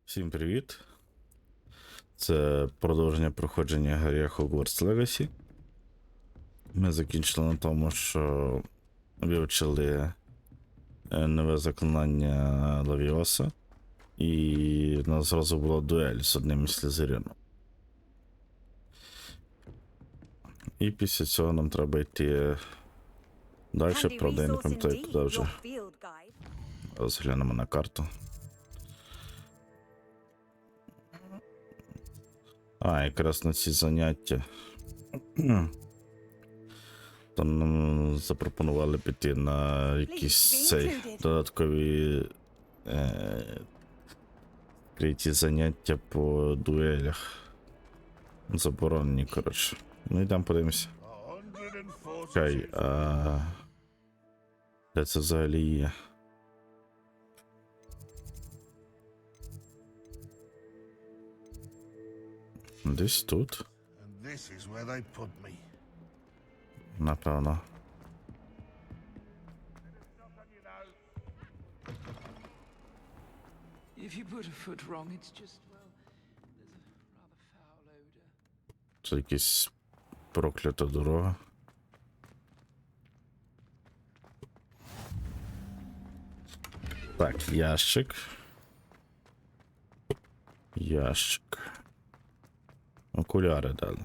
Всім привіт! Це продовження проходження гри Hogwarts Legacy. Ми закінчили на тому, що вивчили нове заклинання Левіоса. І в нас зразу була дуель з одним із Слізеріном. І після цього нам треба йти далі, правда я не пам'ятаю, куди вже. Розглянемо на карту. Якраз на ці заняття. Там нам запропонували піти на якісь додаткові ті заняття по дуелях. Заборонені, коротше. Ну йдемо подивимося. Чекай, де це взагалі є? Десь тут. Напевно. Це якась проклята дорога. Так, ящик. Ящик. Окуляри дали.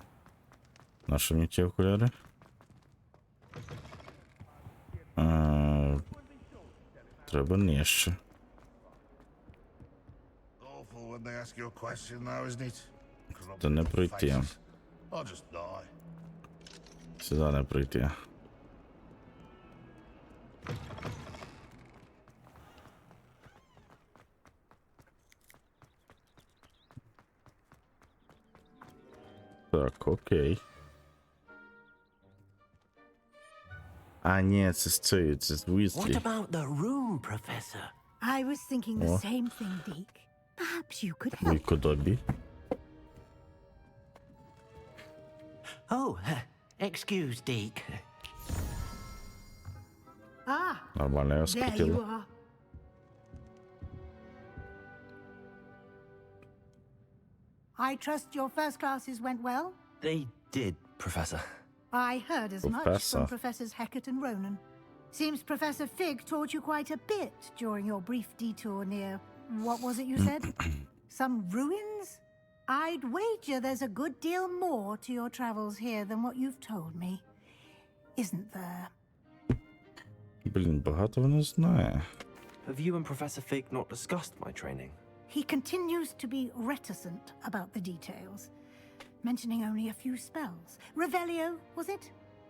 Наші мені ті окуляри? Треба нижче. Та не пройти. Сюди не пройти. Так, окей. Ні, це з цією, це з Уізлі. What about the room, Professor? I was thinking the same thing, Deke. Perhaps you could help. Вікодобі. Oh, excuse, Deke. Нормально, я There you скрутила. are. I trust your first classes went well? They did, Professor. I heard as much Professor. from Professors Hecat and Ronan. Seems Professor Fig taught you quite a bit during your brief detour near... What was it you said? Some ruins? I'd wager there's a good deal more to your travels here than what you've told me. Isn't there? Блін, багато вона знає. Have you and Professor Fig not discussed my training? He continues to be reticent about the details, mentioning only a few spells. Revelio, was it?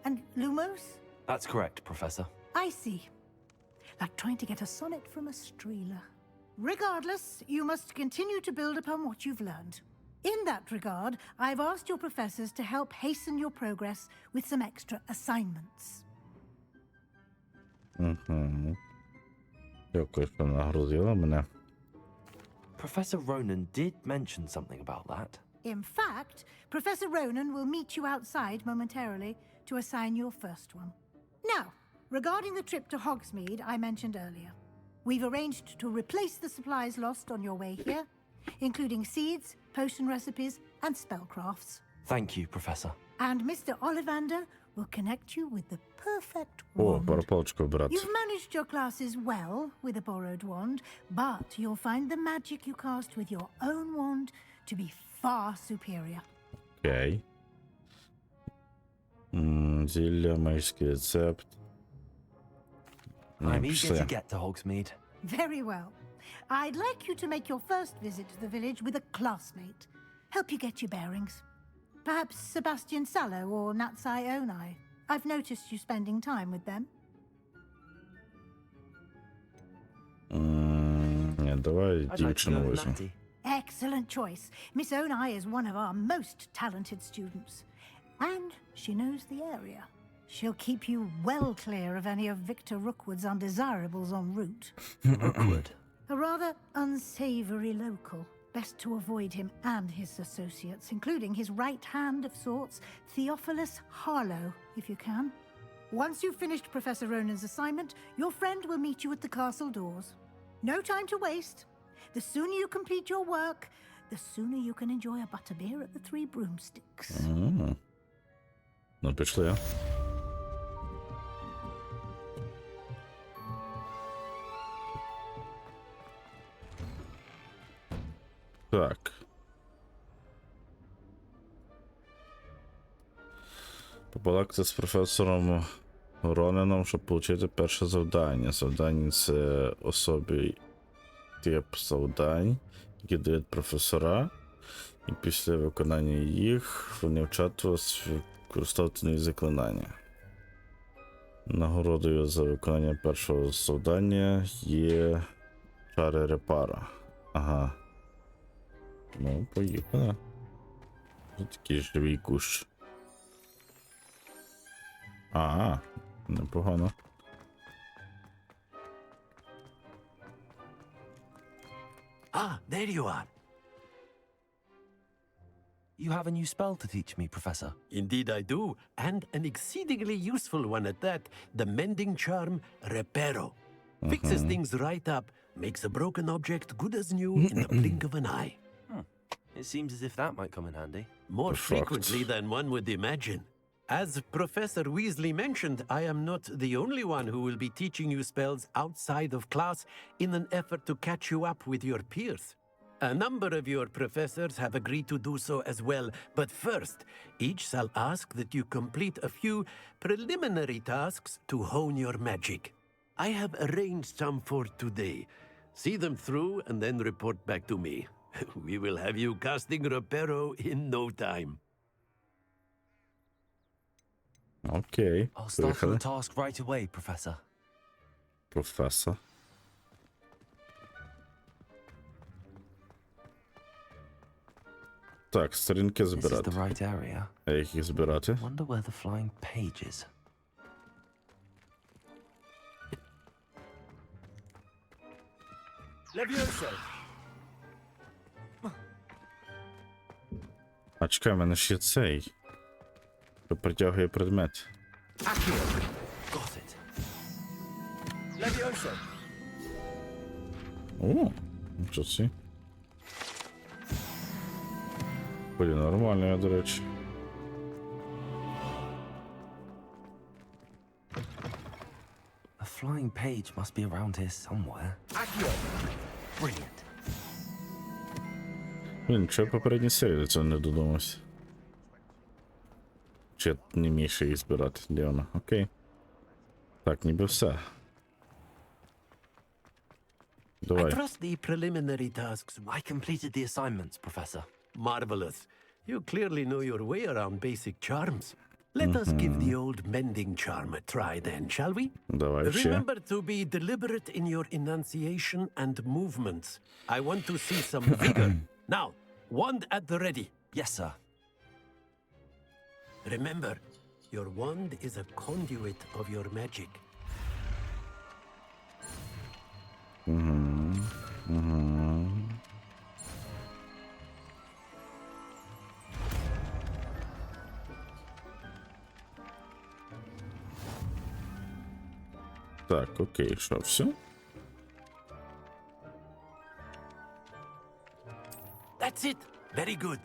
And Lumos? That's correct, Professor. I see. Like trying to get a sonnet from a streeler. Regardless, you must continue to build upon what you've learned. In that regard, I've asked your professors to help hasten your progress with some extra assignments. Дякую, що нагрузила мене. Professor Ronan did mention something about that. In fact, Professor Ronan will meet you outside momentarily to assign your first one. Now, regarding the trip to Hogsmeade I mentioned earlier, we've arranged to replace the supplies lost on your way here, including seeds, potion recipes, and spellcrafts. Thank you, Professor. And Mr. Ollivander will connect you with the perfect О, wand. пора паличку брати. You've managed your classes well with a borrowed wand, but you'll find the magic you cast with your own wand to be far superior. Окей. Зілля, майський рецепт. I'm eager Пішли. to get to Hogsmeade. Very well. I'd like you to make your first visit to the village with a classmate. Help you get your bearings. Perhaps Sebastian Sallow or Natsai Onai. I've noticed you spending time with them. Ні, давай I'd like to go дівчину with візьму. Natty. Excellent choice. Miss Onai is one of our most talented students. And she knows the area. She'll keep you well clear of any of Victor Rookwood's undesirables en route. Rookwood. A rather unsavory local. Best to avoid him and his associates, including his right hand of sorts, Theophilus Harlow, if you can. Once you've finished Professor Ronan's assignment, your friend will meet you at the castle doors. No time to waste. The sooner you complete your work, the sooner you can enjoy a butterbeer at the Three Broomsticks. Ну, пішли. Так. Побалакати з професором Роненом, щоб отримати перше завдання. Завдання — це особий тип завдань, які дають професора. І після виконання їх вони вчать вас використовувати нові заклинання. Нагородою за виконання першого завдання є чари репара. Ага. Ну, поїхали. Ось такий живий кущ. Ага, непогано. Ah, there you are. You have a new spell to teach me, Professor. Indeed I do, and an exceedingly useful one at that. The mending charm, Reparo. Fixes things right up, makes a broken object good as new in the blink of an eye. It seems as if that might come in handy. More Perfect. frequently than one would imagine. As Professor Weasley mentioned, I am not the only one who will be teaching you spells outside of class in an effort to catch you up with your peers. A number of your professors have agreed to do so as well, but first, each shall ask that you complete a few preliminary tasks to hone your magic. I have arranged some for today. See them through and then report back to me. We will have you casting Reparo in no time. Окей. I'll start on Поїхали. the task right away, Professor. Професор. Так, сторінки This is the збирати. right area. А як їх збирати? Wonder where the flying page is. Levioso! А чекай, в мене ж є цей. Що притягує предмет. Accio! Got it. Levioso! О, нічого собі. Блін, нормально, я, до речі. A flying page must be around here somewhere. Accio! Brilliant. Блін, чого я попередній серії до цього не додумався. Чи я не вмію ще їх збирати? Де вона? Окей. Так, ніби все. I Давай. trust the preliminary tasks. I completed the assignments, Professor. Marvelous. You clearly know your way around basic charms. Let us give the old mending charm a try then, shall we? Давай ще. Remember to be deliberate in your enunciation and movements. I want to see some vigor. Now, wand at the ready. Yes, sir. Remember, your wand is a conduit of your magic. Так, окей, що, все? That's it. Very good.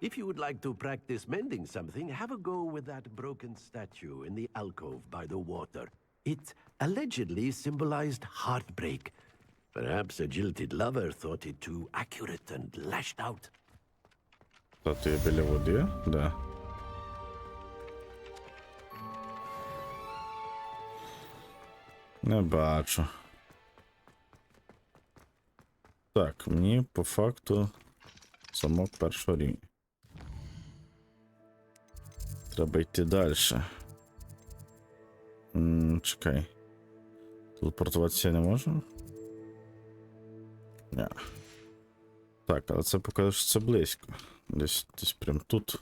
If you would like to practice mending something, have a go with that broken statue in the alcove by the water. It allegedly symbolized heartbreak. Perhaps a jilted lover thought it too accurate and lashed out. Та ти біля води? Да. Не бачу. Так, мені по факту замок першого рівня. Треба йти далі. Чекай. Телепортуватися я не можу? Ні. Так, але це показує, що це близько. Десь прям тут.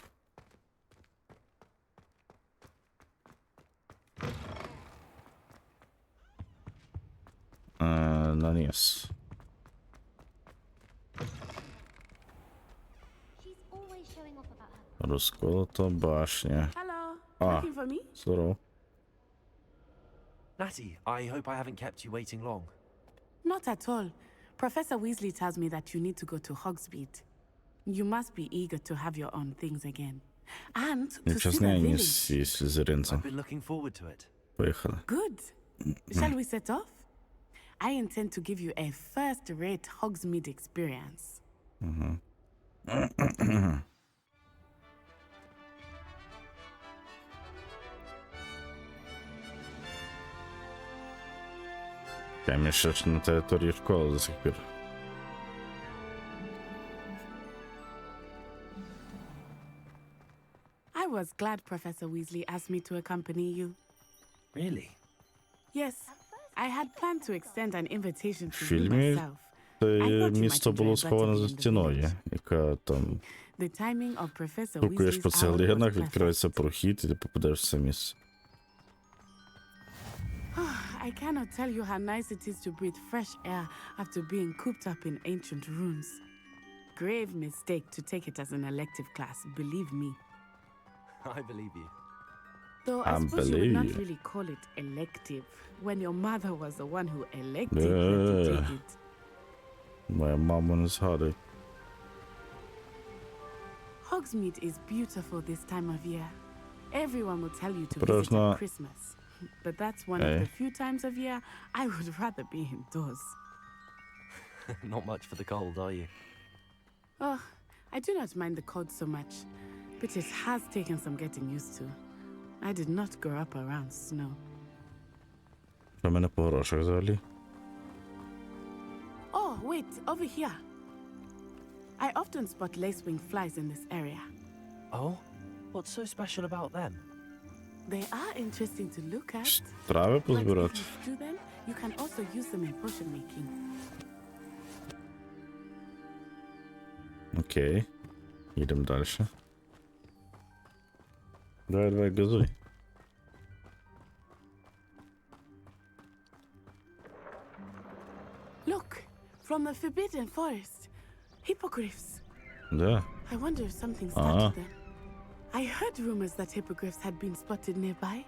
Наніс. She's always showing off about her. Розколота башня. Hello. Ah. Looking for me? Здорово. Natty, I hope I haven't kept you waiting long. Not at all. Professor Weasley tells me that you need to go to Hogsmeade. You must be eager to have your own things again. And to see Сейчас the не они village. с слизеринцем. I've been looking forward to it. Поехали. Good. Shall we set off? I intend to give you a first-rate Hogsmeade experience. Я мешаешь на территории школы до сих пор. I was glad Professor Weasley asked me to accompany you. Really? Yes, I had planned to extend an invitation to you Фільмі myself. Це місто було сховане за стіною, яка там The timing of Professor стукаєш по Weasley's hour цеглинах, was відкривається perfect. прохід, і ти попадаєш в це місце. I cannot tell you how nice it is to breathe fresh air after being cooped up in ancient ruins. Grave mistake to take it as an elective class, believe me. I believe you. Though I suppose you would not really call it elective when your mother was the one who elected you to take it. Моя мама не згадує. Hogsmeade is beautiful this time of year. Everyone will tell you to visit Просто- at Christmas. But that's one of the few times of year I would rather be indoors. Not much for the cold, are you? Oh, I do not mind the cold so much, but it has taken some getting used to. I did not grow up around snow. Що в мене по грошах взагалі? Oh, wait, over here. I often spot lacewing flies in this area. Oh? What's so special about them? They are interesting to look at. Трави But if позбирати? you stew them, you can also use them in potion making. Окей. Їдемо далі. Давай, газуй. Look, from the Forbidden Forest. Hippogriffs. Да. I wonder if something started them. I heard rumors that hippogriffs had been spotted nearby.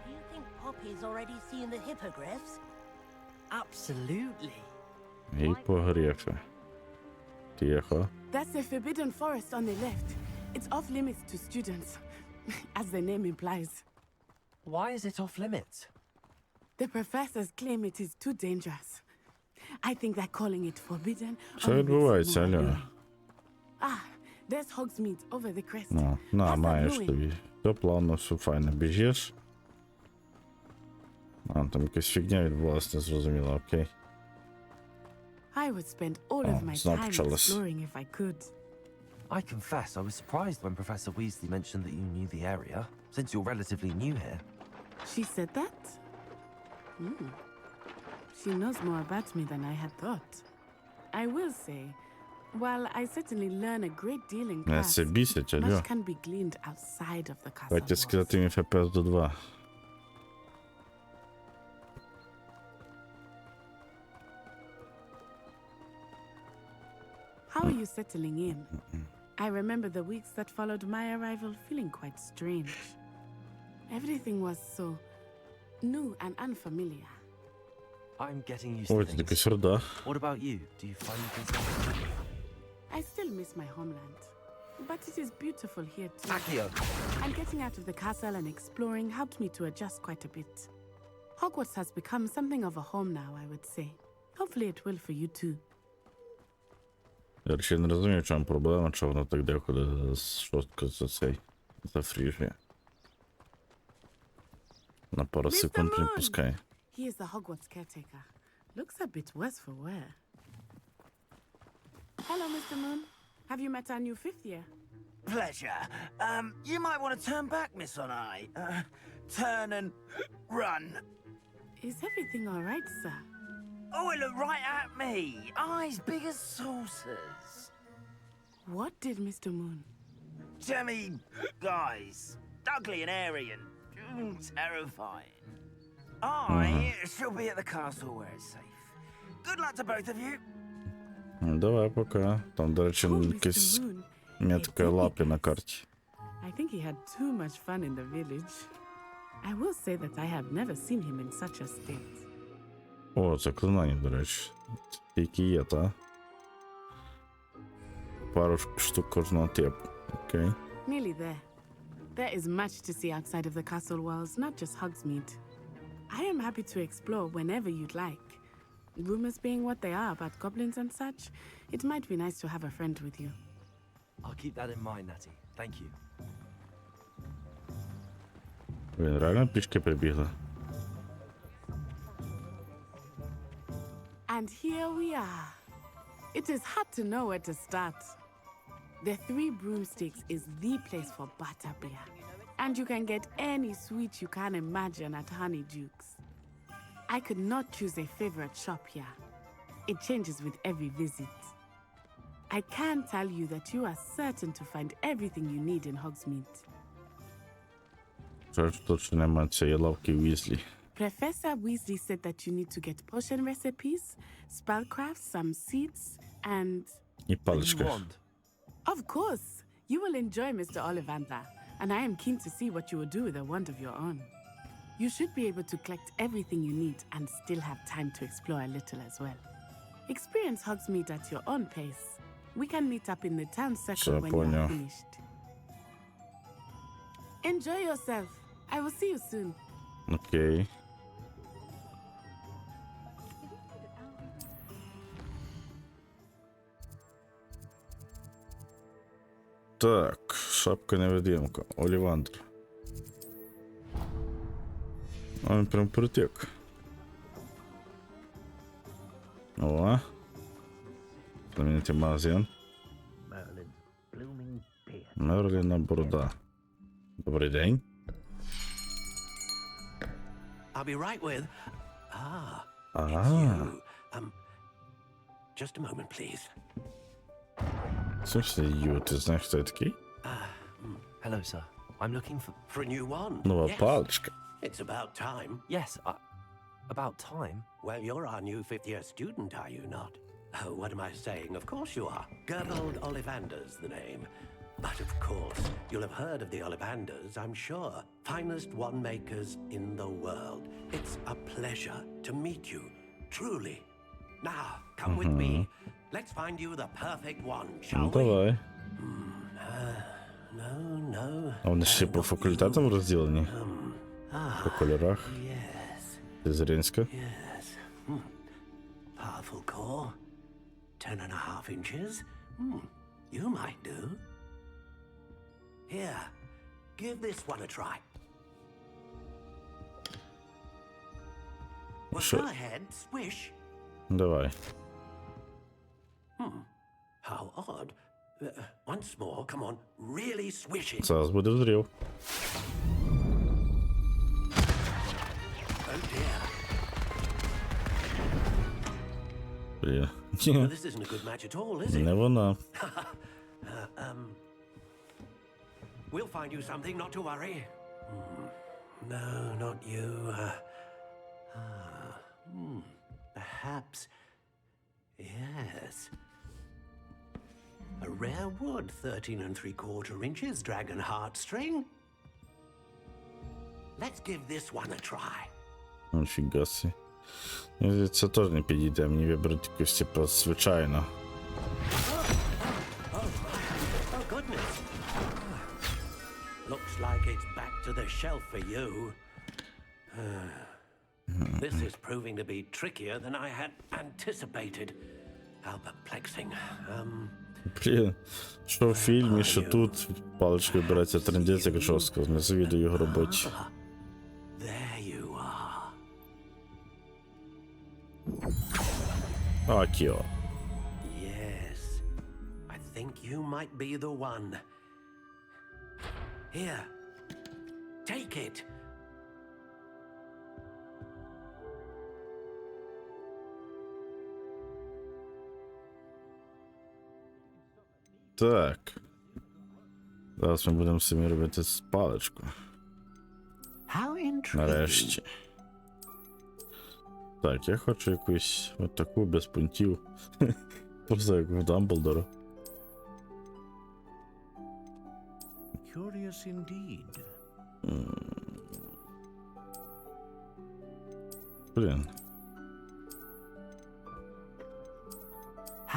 Do you think Poppy's already seen the hippogriffs? Absolutely. Гіпогрифи. Тихо. That's the Forbidden Forest on the left. It's off limits to students, as the name implies. Why is it off limits? The professors claim it is too dangerous. I think that calling it forbidden. Що only makes it відбувається, more алло? appealing. Ah, there's Hogsmeade over the crest. На, Pass that маєш ruin. тобі. Все плавно, все файно. Біжиш. Там якась фігня відбулася, не зрозуміло, окей. I would spend all of my знов time почалось. exploring if I could. I confess I was surprised when Professor Weasley mentioned that you knew the area, since you're relatively new here. She said that? She knows more about me than I had thought. I will say, while I certainly learn a great deal in Мене class, це бісить, алло. much can be gleaned outside of the castle Давайте walls. сказати мені FPS до 2. How are you settling in? I remember the weeks that followed my arrival feeling quite strange. Everything was so new and unfamiliar. I'm getting used to Ой, це things. якась руда. What about you? Do you find things... I still miss my homeland, but it is beautiful here too. Accio! And getting out of the castle and exploring helped me to adjust quite a bit. Hogwarts has become something of a home now, I would say. Hopefully it will for you too. Я ще не розумію, в чому проблема, що воно так деколи шостко за цей зафріжує. На пару секунд Moon! відпускає. He is the Hogwarts caretaker. Looks a bit worse for wear. Hello, Mr. Moon. Have you met our new fifth year? Pleasure. You might want to turn back, Miss Onai. Turn and run. Is everything all right, sir? Oh, it looked right at me. Eyes big as saucers. What did Mr. Moon? Jemmy guys. Ugly and airy and terrifying. I shall be at the castle where it's safe. Good luck to both of you. Давай пока. Там, до речі, Oh, якась Mr. Moon. метка лапи на карті. I think he had too much fun in the village. I will say that I have never seen him in such a state. О, заклинання, до речі. Які є, та? Пару штук кожного типу. Окей. Nearly there. There is much to see outside of the castle walls, not just Hogsmeade. I am happy to explore whenever you'd like. Rumors being what they are about goblins and such, it might be nice to have a friend with you. I'll keep that in mind, Natty. Thank you. Він реально пішки прибігли. And here we are. It is hard to know where to start. The Three Broomsticks is the place for butterbeer. And you can get any sweet you can imagine at Honeyduke's. I could not choose a favorite shop here. It changes with every visit. I can tell you that you are certain to find everything you need in Hogsmeade. Що ж точно немає цієї лавки Візлі. Professor Weasley said that you need to get potion recipes, spellcrafts, some seeds, and... І A new паличка. wand. Of course! You will enjoy Mr. Ollivander, and I am keen to see what you will do with a wand of your own. You should be able to collect everything you need and still have time to explore a little as well. Experience Hogsmeade at your own pace. We can meet up in the town circle when you are понял. finished. Enjoy yourself. I will see you soon. Окей. Так, шапка-невидимка. Олівандр. А він прям притик. О. Знаменитий магазин. Merlin's blooming beard. Мерліна борода. Добрий день. I'll be right with. Ah, it's Ah. you. Just a moment, please. Слушай, Ю, ти знаєш, хто я такий? Hello, sir. I'm looking for... For a new one. Нова Yes. паличка. It's about time. Yes, about time. Well, you're our new fifth-year student, are you not? Oh, what am I saying? Of course you are. Gerbold Ollivander's the name. But of course, you'll have heard of the Ollivanders, I'm sure. Finest wand-makers in the world. It's a pleasure to meet you, truly. Now, come with me. Let's find you the perfect one, shall Ну, we? давай. No. А вони ще по факультетам розділені? По кольорах. Yes. Зринська. Yes. Powerful core. 10.5 inches. You might do. Here, give this one a try. Well, Sure. go ahead, swish. Давай. How odd. Once more, come on, really swish it. Зараз буде взрив. Oh dear. Блін. Well, this isn't a good match at all, is it? Не вона. We'll find you something, not to worry. No, not you. Perhaps. Yes. A rare wood, 13 3/4 inches, dragon heartstring. Let's give this one a try. Ніфіга сі. Це теж не підійде, мені виберуть якусь, типу, звичайно. Oh, goodness. Looks like it's back to the shelf for you. This is proving to be trickier than I had anticipated. How perplexing. Блін, що в фільмі, що тут паличкою береться трендець, як жорстко. Не завідую його роботі. There you are. Акіо. Yes. I think you might be the one. Here. Take it. Так. Зараз ми будемо самі робити з паличку. How intriguing. Нарешті. Так, я хочу якусь от таку без пунктів. Просто як в Дамблдора. Curious indeed. Блін.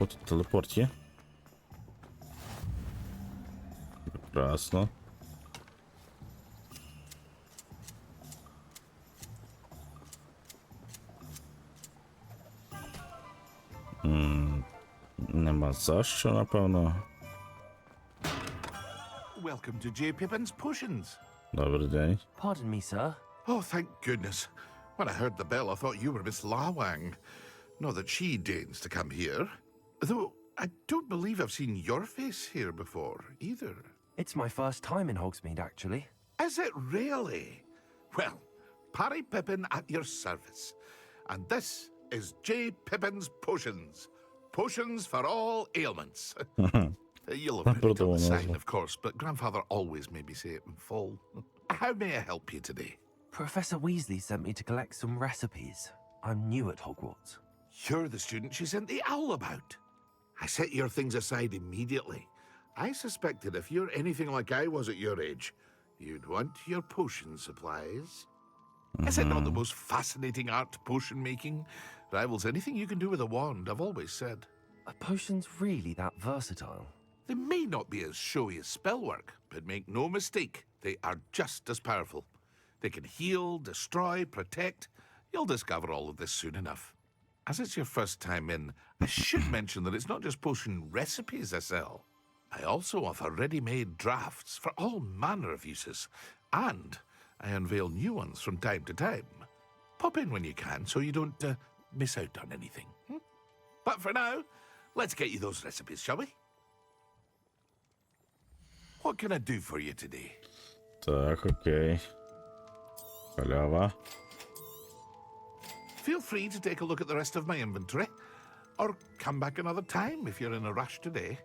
О, тут телепорт є. Прекрасно. Нема за що, напевно. Welcome to J. Pippin's Potions. Добрий день. Pardon me, sir. Oh, thank goodness. When I heard the bell, I thought you were Miss Lawang. Not that she deigns to come here. Though, I don't believe I've seen your face here before, either. It's my first time in Hogsmeade, actually. Is it really? Well, Parry Pippin at your service. And this is J. Pippin's Potions. Potions for all ailments. You'll have read it on the sign, of course, but Grandfather always made me say it in full. How may I help you today? Professor Weasley sent me to collect some recipes. I'm new at Hogwarts. You're the student she sent the owl about. I set your things aside immediately. I suspected if you're anything like I was at your age, you'd want your potion supplies. Is it not the most fascinating art, potion making? Rivals anything you can do with a wand, I've always said. Are potions really that versatile? They may not be as showy as spellwork, but make no mistake, they are just as powerful. They can heal, destroy, protect. You'll discover all of this soon enough. As it's your first time in, I should mention that it's not just potion recipes I sell. I also offer ready-made drafts for all manner of uses, and I unveil new ones from time to time. Pop in when you can so you don't miss out on anything. But for now, let's get you those recipes, shall we? What can I do for you today? Так, окей. Халява. Feel free to take a look at the rest of my inventory, or come back another time if you're in a rush today.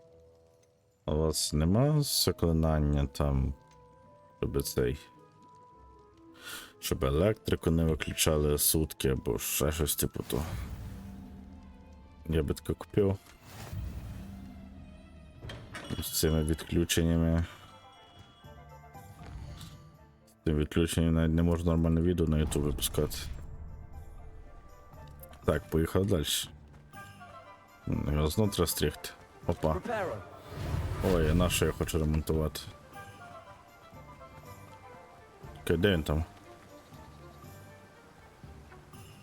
У вас нема заклинання там, щоб цей. Щоб електрику не виключали сутки або ще щось типу того. Я би таке купив. З цими відключеннями. З цим відключенням навіть не можна нормальне відео на YouTube випускати. Так, поїхав далі. Його знову треба стрігти. Опа. Ой, на що я хочу ремонтувати? Окей, де він там?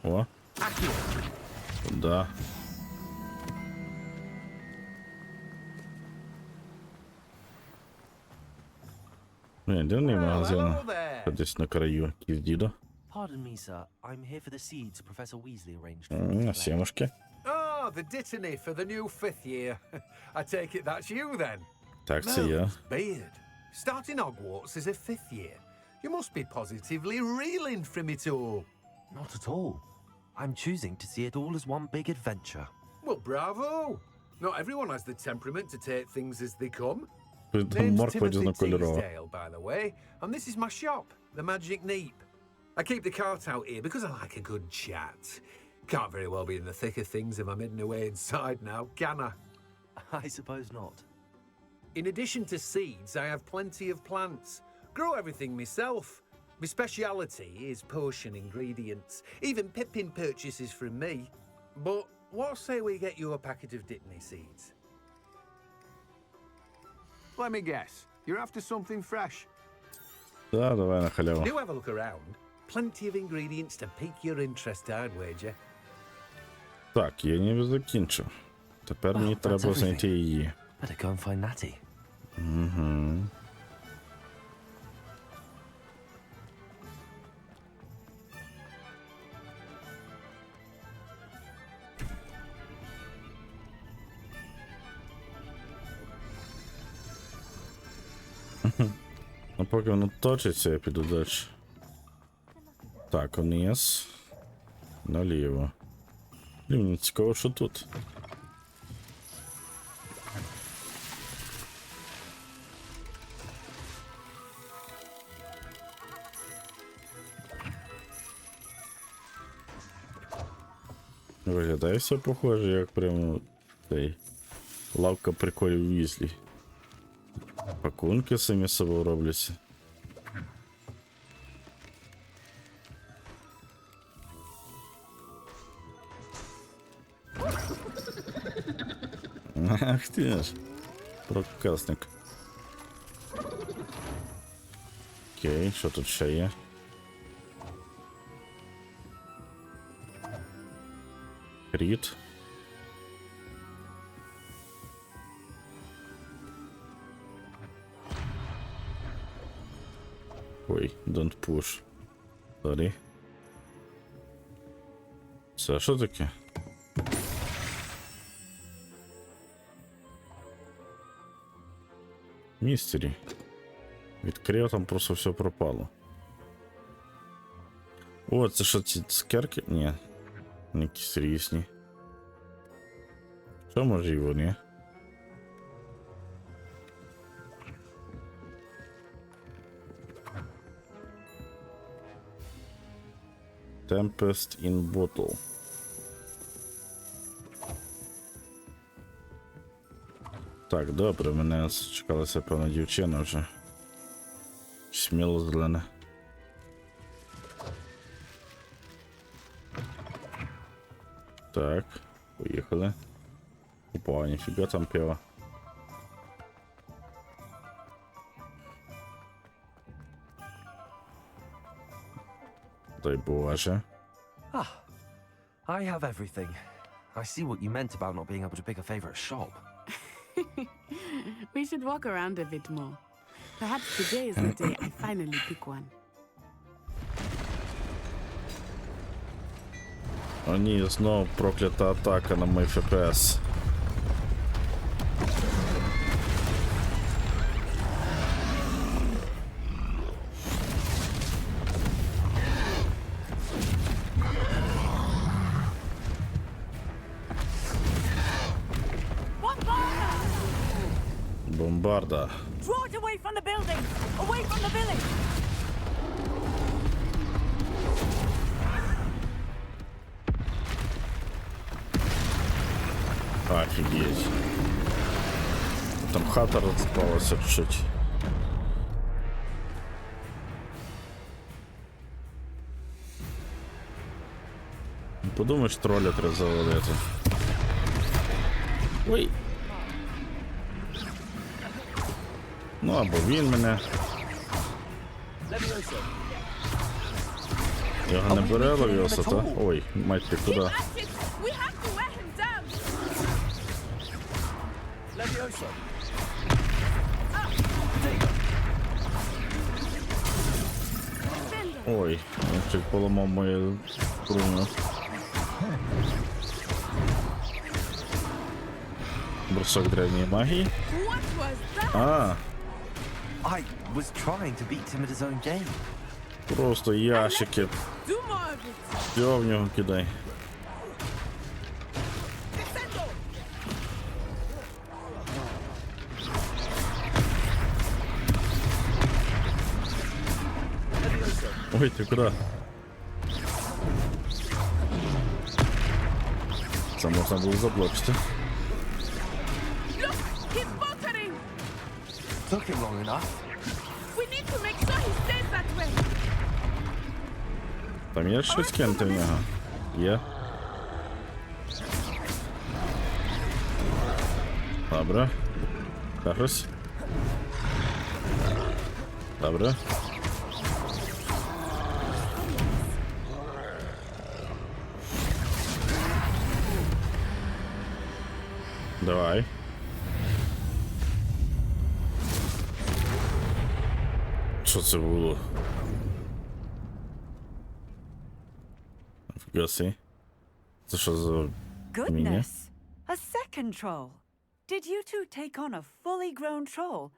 О. Да. Ні, дивний магазин. Десь на краю Київ-Дідо. Pardon me, sir. I'm here for the seeds Professor Weasley arranged for me to collect. Сімушки. Oh, the dittany for the new 5th year. I take it that's you then. Так, це я. Beard. Starting Hogwarts as a 5th year. You must be positively reeling from it all. Not at all. I'm choosing to see it all as one big adventure. Well, bravo. Not everyone has the temperament to take things as they come. Там морква Timothy різнокольорова. Teasdale, by the way, and this is my shop, the Magic Neep. I keep the cart out here because I like a good chat. Can't very well be in the thick of things if I'm hidden away inside now, can I? I suppose not. In addition to seeds, I have plenty of plants. Grow everything myself. My speciality is potion ingredients. Even Pippin purchases from me. But what say we get you a packet of Dittany seeds? Let me guess. You're after something fresh. Да, давай на халяву. Do have a look around. Plenty of ingredients to pique your interest, I'd wager. Так, я ніби закінчив. Тепер мені that's треба знайти everything. її. Better go and find Natty. Угу. Ну, поки воно точиться, я піду далі. Так, вниз. Наліво. І мені цікаво, що тут. Виглядає все похоже, як прямо цей лавка приколів Візлі. Пакунки самі собою робляться. Ах ти ж. Проказник. Окей, що тут ще є? Кріт. Ой, don't push. Sorry. Це що таке? Містері. Відкрив, там просто все пропало. О, це що ці цукерки? Ні. Не якісь різні. Що може і вони? Tempest in bottle. Так, добре, мене чекалася певна дівчина вже. Сміло зелена. Так, поїхали. Опа, ніфіга там пиво. Дай Боже. Ah, I have everything. I see what you meant about not being able to pick a favorite shop. We should walk around a bit more. Perhaps today is the day I finally pick one. О ні, знову проклята атака на мій FPS. Бомбарда. Draw it away from the building! Away from the village! Офігеть. Там хата розпалася чуть. Подумаєш, троля треба завалити. Ой. Ну або він мене. Його не бере Левіоса, та? Ой, мать ти куди? We have to wear him down. Ой, він чуть поламав мою броню. Брусок древньої магії. What was that? А, I was trying to beat him at his own game. просто ящики. Do more of it. Все в нього кидай. Ой, ти куди? Це можна було заблочити. Look, he's faltering. Took him long enough. We need to make sure he stays that way. Там є щось кинути в нього? Є. Добре. Зараз. Добре. Давай. Що це було? Фігасі. Це що за міні? Goodness! A second troll! Did you two take on a fully grown troll?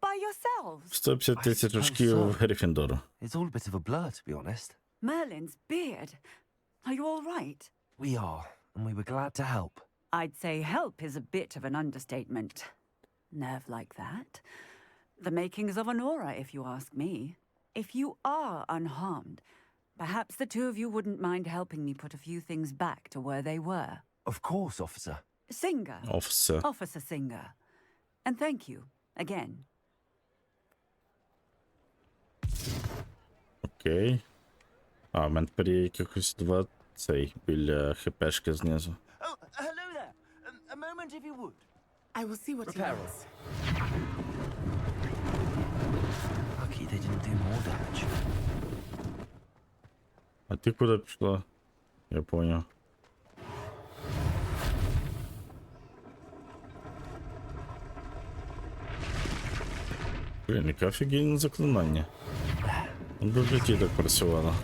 By yourselves? 150 тисяч очків Гриффіндору. It's all a bit of a blur, to be honest. Merlin's beard. Are you all right? We are, and we were glad to help. I'd say help is a bit of an understatement. Nerve like that. The makings of an aura, if you ask me. If you are unharmed, perhaps the two of you wouldn't mind helping me put a few things back to where they were. Of course, officer. Singer. Офсе. Officer Singer. And thank you, again. Окей. А, в мене тепер є якихось два цей біля хпшки знизу. Oh, hello there. A moment if you would. I will see what he Repair wants. Lucky they didn't do more damage. А ты куда пішла? Я понял. Блін, яке офігенне заклинання. Би в житті так працювало.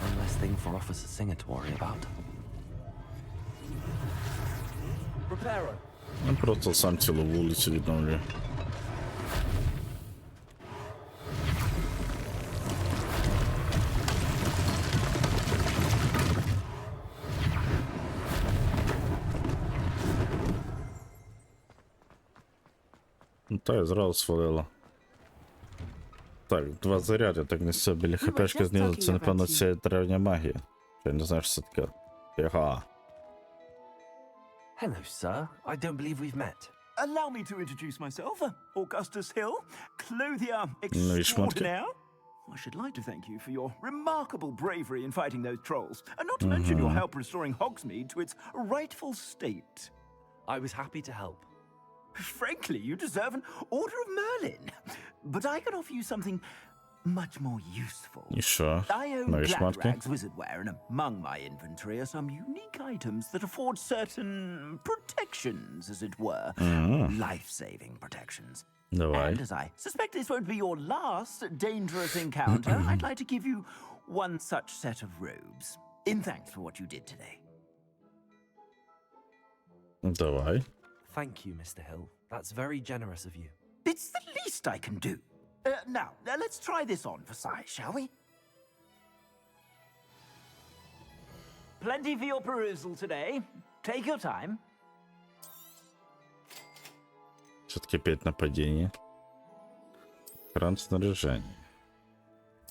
One less thing for Officer Singer to worry about. Repairer. Я просто сам цілу вулицю відновлюю. Ну та я зразу свалила. Так, 2 заряди, так не все біля хпшки знизу, це напевно ця древня магія. Я не знаю, що це таке. Яга. Hello, sir. I don't believe we've met. Allow me to introduce myself, Augustus Hill, clothier No i szmatki. extraordinaire. I should like to thank you for your remarkable bravery in fighting those trolls, and not to mention your help restoring Hogsmeade to its rightful state. I was happy to help. Frankly, you deserve an Order of Merlin. But I can offer you something much more useful. І що? I own No i szmatki? Gladrag's wizardware, and among my inventory are some unique items that afford certain protections, as it were. Life-saving protections. Давай. And as I suspect this won't be your last dangerous encounter, I'd like to give you one such set of robes, in thanks for what you did today. Давай. Thank you, Mr. Hill. That's very generous of you. It's the least I can do. Now, let's try this on for size, shall we? Plenty for your perusal today. Take your time. Все-таки опять нападение. Экран снаряжения.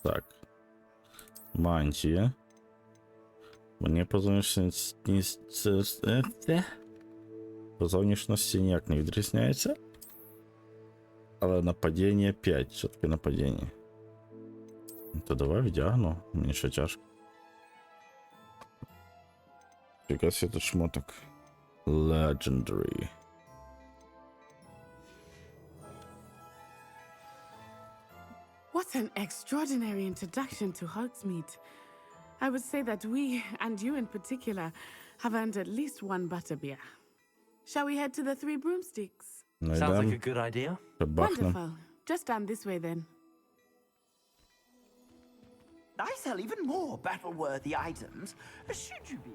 Так. Мантия. Мне по зовнішності ніяк не відрізняється. Але нападіння 5. Все-таки нападіння. То давай вдягну. Мені ще тяжко. Якась тут шмоток. Legendary. What an extraordinary introduction to Hogsmeade. I would say that we, and you in particular, have earned at least one butterbeer. Shall we head to the Three Broomsticks? Ну, Sounds like a йдем. good idea. Бахнем. Wonderful. Just stand this way then. I sell even more battle-worthy items. Should you be...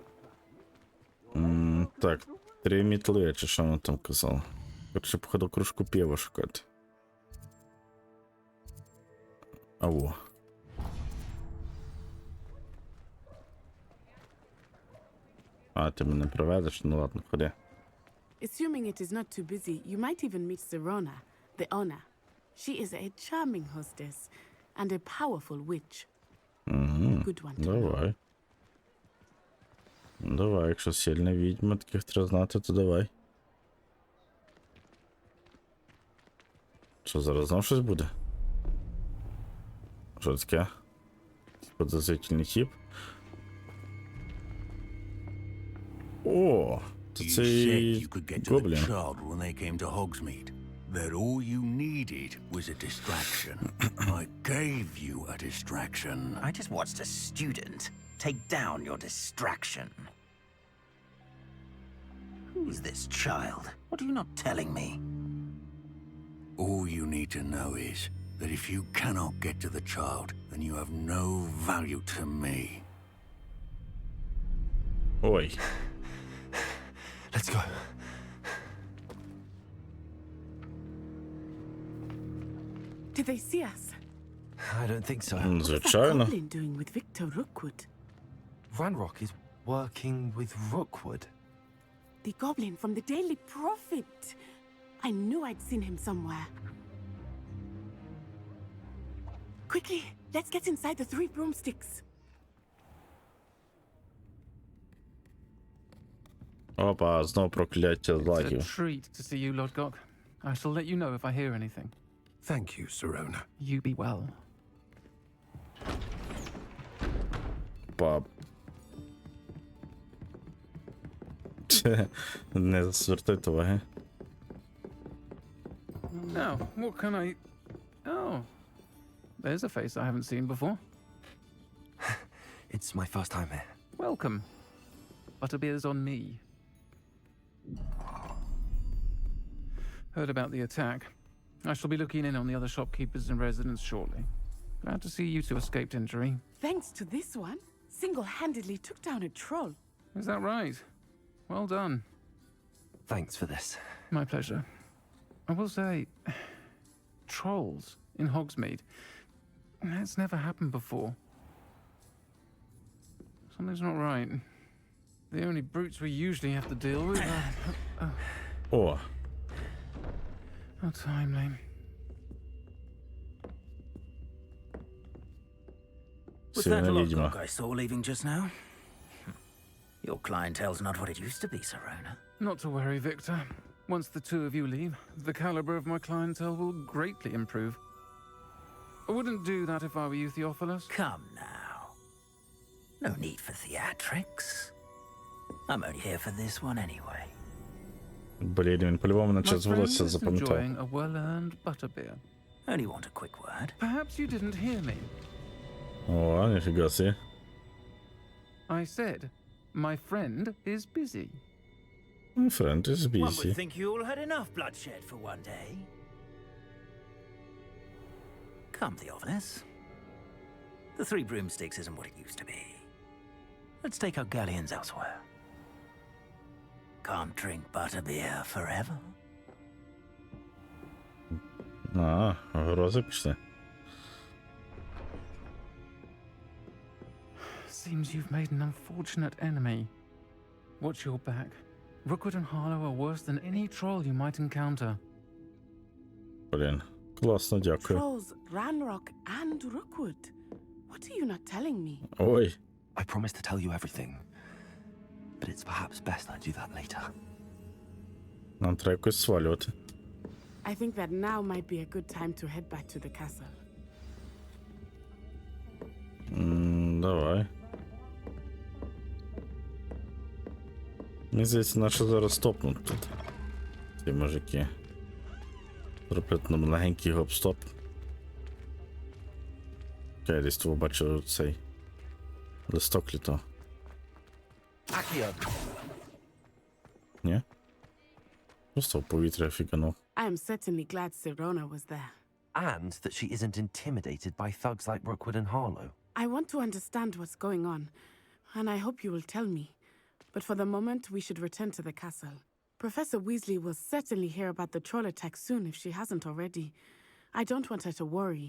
Так, 3 мітли, чи що вона там казала? Короче, походу кружку пива шукати. Аво. А, ти мене приведеш? Ну ладно, ходи. Assuming it is not too busy, you might even meet Serona, the owner. She is a charming hostess and a powerful witch. Good one to know. Давай. Давай, якщо сильна відьма, таких треба знати, то давай. Що, зараз знов щось буде? Що таке? Подозрительний тип. О, то You це said you could get to the гоблін. child when they came to Hogsmeade. That all you needed was a distraction. I gave you a distraction. I just watched a student take down your distraction. Who's this child? What are you not telling me? All you need to know is that if you cannot get to the child, then you have no value to me. Ой. Let's go. Did they see us? I don't think so. What's that Звичайно. goblin doing with Victor Rookwood? Ranrock is working with Rookwood. The goblin from the Daily Prophet. I knew I'd seen him somewhere. Quickly, let's get inside the Three Broomsticks. Опа, знову прокляття It's a злагів. treat to see you, Lord Gok. I shall let you know if I hear anything. Thank you, Serona. You be well. Опа. Не звертайте уваги. Now, what can I... Oh, there's a face I haven't seen before. It's my first time here. Welcome. Butterbeer's on me. Heard about the attack. I shall be looking in on the other shopkeepers and residents shortly. Glad to see you two escaped injury. Thanks to this one, single-handedly took down a troll. Is that right? Well done. Thanks for this. My pleasure. I will say, trolls in Hogsmeade. That's never happened before. Something's not right. The only brutes we usually have to deal with are... О, How timely. Was сильна that відьма. Lodgok I saw leaving just now? Your clientele's not what it used to be, Sir Rona. Not to worry, Victor. Once the two of you leave, the caliber of my clientele will greatly improve. I wouldn't do that if I were you, Theophilus. Come now. No need for theatrics. I'm only here for this one anyway. Блін, він по-любому на My час friend волосся is запам'ятав. enjoying a well-earned butterbeer. Only want a quick word. Perhaps you didn't hear me. О, ніфіга собі. I said, my friend is busy. Friend is One busy. would think you all had enough bloodshed for one day. Come, Theophilus. The Three Broomsticks isn't what it used to be. Let's take our galleons elsewhere. Can't drink butterbeer forever. А, грози пішли. Seems you've made an unfortunate enemy. Watch your back. Rookwood and Harlow are worse than any troll you might encounter. Блін, класно, дякую. Trolls, Ranrock, and Rookwood. What are you not telling me? Ой, I promise to tell you everything. But it's perhaps best I do that later. нам треба якось свалювати. I think that now might be a good time to head back to the castle. Давай. Мені здається, наші зараз топнуть тут. Ці мужики. Зроблять нам легенький гоп-стоп. Я десь того бачу цей листок літо. Ні? Просто в повітря фіганув. I am certainly glad Sirona was there. And that she isn't intimidated by thugs like Rookwood and Harlow. I want to understand what's going on, and I hope you will tell me. But for the moment, we should return to the castle. Professor Weasley will certainly hear about the troll attack soon if she hasn't already. I don't want her to worry.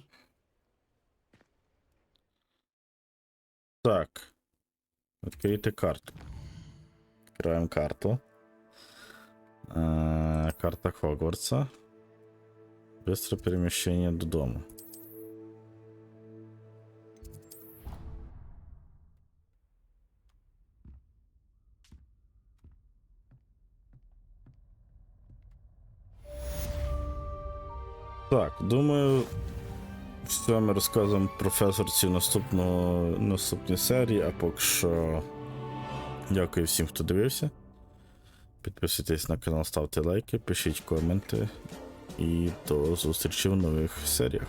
Так. Відкрийте карту. Відкриваємо карту. Карта Хогвартса. Быстро переміщення додому. Так, думаю, все ми розказуємо професорці в наступній серії, а поки що дякую всім, хто дивився. Підписуйтесь на канал, ставте лайки, пишіть коменти і до зустрічі в нових серіях.